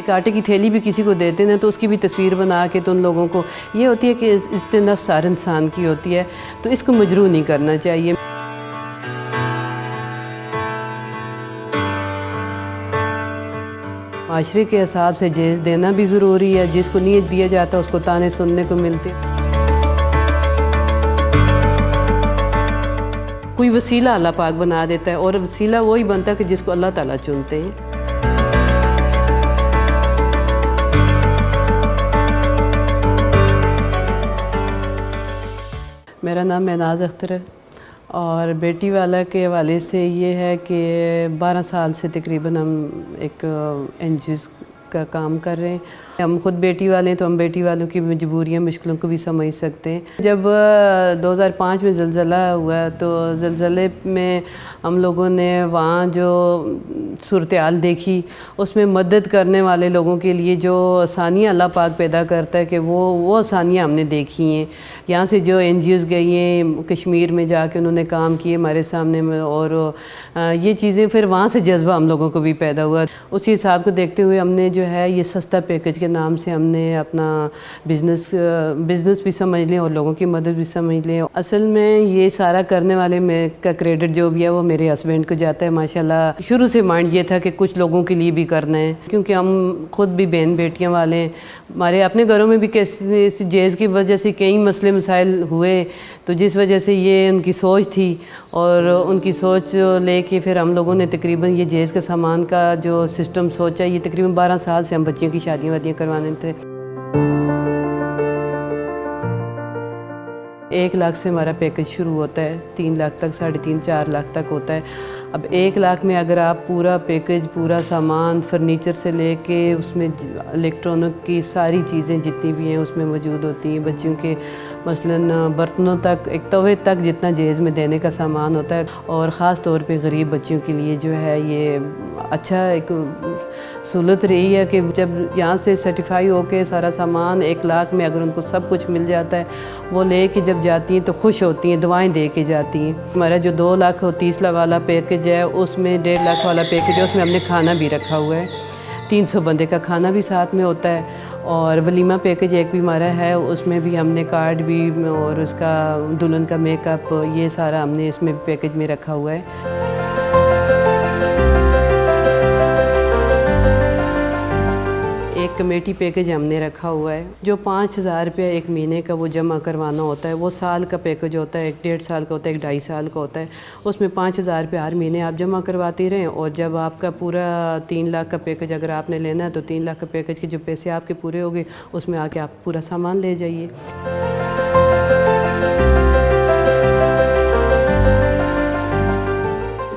ایک آٹے کی تھیلی بھی کسی کو دیتے ہیں تو اس کی بھی تصویر بنا کے تو ان لوگوں کو یہ ہوتی ہے کہ عزت نفس ہر انسان کی ہوتی ہے، تو اس کو مجروح نہیں کرنا چاہیے۔ معاشرے کے حساب سے جہیز دینا بھی ضروری ہے، جس کو نہیں دیا جاتا اس کو تانے سننے کو ملتے۔ کوئی وسیلہ اللہ پاک بنا دیتا ہے، اور وسیلہ وہی بنتا ہے کہ جس کو اللہ تعالیٰ چنتے ہیں۔ میرا نام مہناز اختر ہے، اور بیٹی والا کے حوالے سے یہ ہے کہ 12 سال سے تقریباً ہم ایک NGOs کا کام کر رہے ہیں۔ ہم خود بیٹی والے ہیں تو ہم بیٹی والوں کی مجبوریاں مشکلوں کو بھی سمجھ سکتے ہیں۔ جب 2005 میں زلزلہ ہوا تو زلزلے میں ہم لوگوں نے وہاں جو صورتحال دیکھی، اس میں مدد کرنے والے لوگوں کے لیے جو آسانیاں اللہ پاک پیدا کرتا ہے کہ وہ آسانیاں ہم نے دیکھی ہیں۔ یہاں سے جو NGOs گئی ہیں کشمیر میں جا کے انہوں نے کام کیے ہمارے سامنے میں، اور یہ چیزیں پھر وہاں سے جذبہ ہم لوگوں کو بھی پیدا ہوا۔ اسی حساب کو دیکھتے ہوئے ہم نے جو ہے یہ سستا پیکج کے نام سے ہم نے اپنا بزنس بھی سمجھ لیں اور لوگوں کی مدد بھی سمجھ لیں۔ اصل میں یہ سارا کرنے والے میں کا کریڈٹ جو بھی ہے وہ میرے ہسبینڈ کو جاتا ہے ماشاءاللہ۔ شروع سے مائنڈ یہ تھا کہ کچھ لوگوں کے لیے بھی کرنا ہے، کیونکہ ہم خود بھی بہن بیٹیاں والے ہیں۔ ہمارے اپنے گھروں میں بھی کیسی جہیز کی وجہ سے کئی مسئلے مسائل ہوئے، تو جس وجہ سے یہ ان کی سوچ تھی، اور ان کی سوچ لے کے پھر ہم لوگوں نے تقریباً یہ جہیز کا سامان کا جو سسٹم سوچا، یہ تقریباً 12 سال سے ہم بچیوں کی شادیاں وادیاں کروانے تھے۔ 1 لاکھ سے ہمارا پیکج شروع ہوتا ہے، 3 لاکھ تک، 3.5 4 لاکھ تک ہوتا ہے۔ اب 1 لاکھ میں اگر آپ پورا پیکج، پورا سامان، فرنیچر سے لے کے اس میں الیکٹرانک کی ساری چیزیں جتنی بھی ہیں اس میں موجود ہوتی ہیں، بچیوں کے مثلاً برتنوں تک، ایک توے تک جتنا جہیز میں دینے کا سامان ہوتا ہے، اور خاص طور پہ غریب بچیوں کے لیے جو ہے یہ اچھا ایک سہولت رہی ہے کہ جب یہاں سے سرٹیفائی ہو کے سارا سامان 1 لاکھ میں اگر ان کو سب کچھ مل جاتا ہے، وہ لے کے جب جاتی ہیں تو خوش ہوتی ہیں، دعائیں دے کے جاتی ہیں۔ ہمارا جو 2,30,00,000 والا پیکج ہے، اس میں 1.5 لاکھ والا پیکج ہے، اس میں ہم نے کھانا بھی رکھا ہوا ہے، 300 بندے کا کھانا بھی ساتھ میں ہوتا ہے، اور ولیمہ پیکج ایک بھی ہمارا ہے، اس میں بھی ہم نے کارڈ بھی اور اس کا دلہن کا میک اپ یہ سارا ہم نے اس میں پیکج میں رکھا ہوا ہے۔ ایک کمیٹی پیکج ہم نے رکھا ہوا ہے، جو 5,000 روپیہ ایک مہینے کا وہ جمع کروانا ہوتا ہے۔ وہ سال کا پیکج ہوتا ہے، 1.5 سال کا ہوتا ہے، 2.5 سال کا ہوتا ہے۔ اس میں 5,000 روپیہ ہر مہینے آپ جمع کرواتے رہیں، اور جب آپ کا پورا 3 لاکھ کا پیکج اگر آپ نے لینا ہے تو 3 لاکھ کا پیکج کے جو پیسے آپ کے پورے ہو گئے، اس میں آ کے آپ پورا سامان لے جائیے۔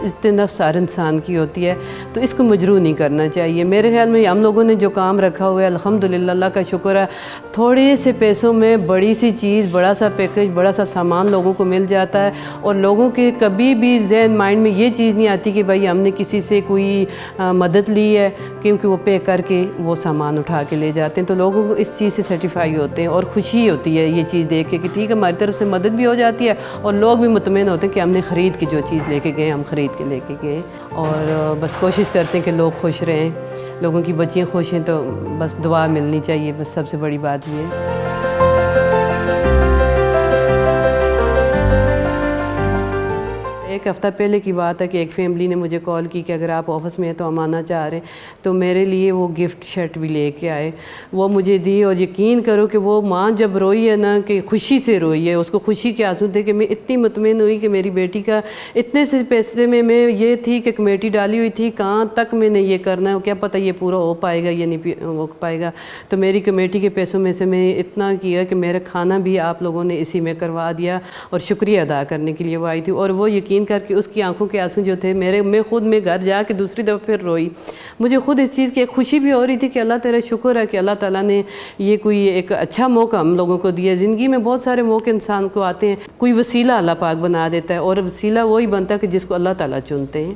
عزت نفس ہر انسان کی ہوتی ہے، تو اس کو مجروح نہیں کرنا چاہیے۔ میرے خیال میں ہم لوگوں نے جو کام رکھا ہوا ہے، الحمدللہ اللہ کا شکر ہے، تھوڑے سے پیسوں میں بڑی سی چیز، بڑا سا پیکج، بڑا سا سامان لوگوں کو مل جاتا ہے، اور لوگوں کے کبھی بھی ذہن مائنڈ میں یہ چیز نہیں آتی کہ بھائی ہم نے کسی سے کوئی مدد لی ہے، کیونکہ وہ پے کر کے وہ سامان اٹھا کے لے جاتے ہیں۔ تو لوگوں کو اس چیز سے سیٹیفائی ہوتے ہیں، اور خوشی ہوتی ہے یہ چیز دیکھ کے کہ ٹھیک ہے ہماری طرف سے مدد بھی ہو جاتی ہے، اور لوگ بھی مطمئن ہوتے ہیں کہ ہم نے خرید کے جو چیز لے کے گئے ہم خرید کے لے کے گئے، اور بس کوشش کرتے ہیں کہ لوگ خوش رہیں، لوگوں کی بچیاں خوش ہیں، تو بس دعا ملنی چاہیے، بس سب سے بڑی بات یہ ہے۔ ایک ہفتہ پہلے کی بات ہے کہ ایک فیملی نے مجھے کال کی کہ اگر آپ آفس میں ہیں تو ہم آنا چاہ رہے ہیں، تو میرے لیے وہ گفٹ شرٹ بھی لے کے آئے، وہ مجھے دی، اور یقین کرو کہ وہ ماں جب روئی ہے نا، کہ خوشی سے روئی ہے، اس کو خوشی کے آنسو تھے کہ میں اتنی مطمئن ہوئی کہ میری بیٹی کا اتنے سے پیسے میں یہ تھی کہ کمیٹی ڈالی ہوئی تھی، کہاں تک میں نے یہ کرنا ہے، کیا پتہ یہ پورا ہو پائے گا یا نہیں ہو پائے گا، تو میری کمیٹی کے پیسوں میں سے میں اتنا کیا کہ میرا کھانا بھی آپ لوگوں نے اسی میں کروا دیا، اور شکریہ ادا کرنے کے لیے وہ آئی تھی، اور وہ یقین کر کے اس کی آنکھوں کے آنسو جو تھے میں گھر جا کے دوسری دفعہ پھر روئی۔ مجھے خود اس چیز کی ایک خوشی بھی ہو رہی تھی کہ اللہ تیرا شکر ہے کہ اللہ تعالیٰ نے یہ کوئی ایک اچھا موقع ہم لوگوں کو دیا۔ زندگی میں بہت سارے موقع انسان کو آتے ہیں، کوئی وسیلہ اللہ پاک بنا دیتا ہے، اور وسیلہ وہی بنتا ہے کہ جس کو اللہ تعالیٰ چنتے ہیں،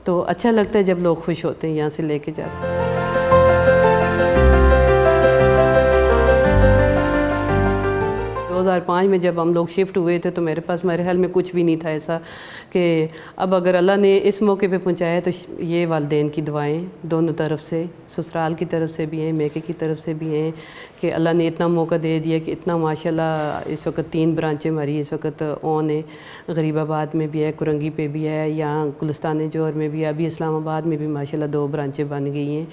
تو اچھا لگتا ہے جب لوگ خوش ہوتے ہیں یہاں سے لے کے جاتے ہیں۔ 2005 میں جب ہم لوگ شفٹ ہوئے تھے تو میرے پاس میرے خیال میں کچھ بھی نہیں تھا ایسا کہ اب اگر اللہ نے اس موقع پہ پہنچایا تو یہ والدین کی دعائیں دونوں طرف سے، سسرال کی طرف سے بھی ہیں، میکے کی طرف سے بھی ہیں کہ اللہ نے اتنا موقع دے دیا کہ اتنا ماشاءاللہ اس وقت 3 برانچیں ہماری اس وقت آن ہیں، غریب آباد میں بھی ہے، کرنگی پہ بھی ہے، یہاں گلستان جوہر میں بھی ہے، ابھی اسلام آباد میں بھی ماشاءاللہ 2 برانچیں بن گئی ہیں،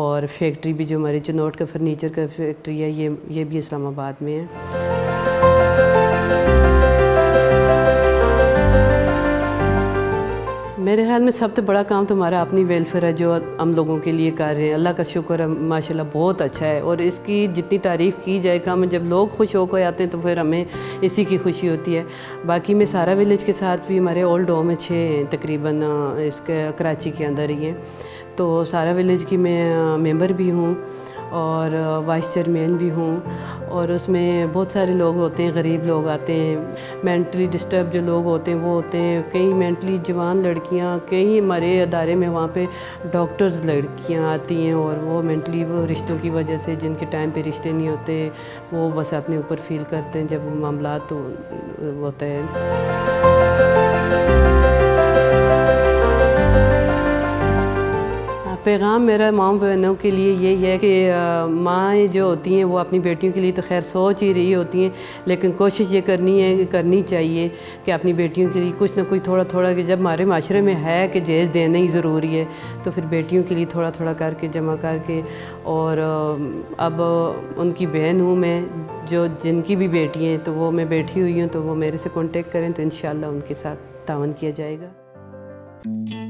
اور فیکٹری بھی جو ہماری چنوٹ کا فرنیچر کا فیکٹری ہے یہ بھی اسلام آباد میں ہے۔ میرے خیال میں سب سے بڑا کام تو ہمارا اپنی ویلفیئر ہے جو ہم لوگوں کے لیے کر رہے ہیں، اللہ کا شکر ہے ماشاءاللہ بہت اچھا ہے، اور اس کی جتنی تعریف کی جائے کم، جب لوگ خوش ہو کے آتے ہیں تو پھر ہمیں اسی کی خوشی ہوتی ہے۔ باقی میں سارا ولیج کے ساتھ بھی ہمارے اولڈ ہوم میں 6 ہیں تقریباً، اس کے کراچی کے اندر ہی ہیں، تو سارا ولیج کی میں ممبر بھی ہوں اور وائس چیئرمین بھی ہوں، اور اس میں بہت سارے لوگ ہوتے ہیں، غریب لوگ آتے ہیں، مینٹلی ڈسٹرب جو لوگ ہوتے ہیں وہ ہوتے ہیں، کئی مینٹلی جوان لڑکیاں، کئی ہمارے ادارے میں وہاں پہ ڈاکٹرز لڑکیاں آتی ہیں، اور وہ مینٹلی وہ رشتوں کی وجہ سے جن کے ٹائم پہ رشتے نہیں ہوتے وہ بس اپنے اوپر فیل کرتے ہیں جب معاملات ہوتا ہے۔ پیغام میرا ماؤں بہنوں کے لیے یہی ہے کہ مائیں جو ہوتی ہیں وہ اپنی بیٹیوں کے لیے تو خیر سوچ ہی رہی ہوتی ہیں، لیکن کوشش یہ کرنی چاہیے کہ اپنی بیٹیوں کے لیے کچھ نہ کچھ تھوڑا تھوڑا، کہ جب ہمارے معاشرے میں ہے کہ جہیز دینا ہی ضروری ہے تو پھر بیٹیوں کے لیے تھوڑا تھوڑا کر کے جمع کر کے، اور اب ان کی بہن ہوں میں، جن کی بھی بیٹی ہیں تو وہ میں بیٹھی ہوئی ہوں، تو وہ میرے سے کانٹیکٹ کریں تو انشاءاللہ ان کے ساتھ تعاون کیا جائے گا۔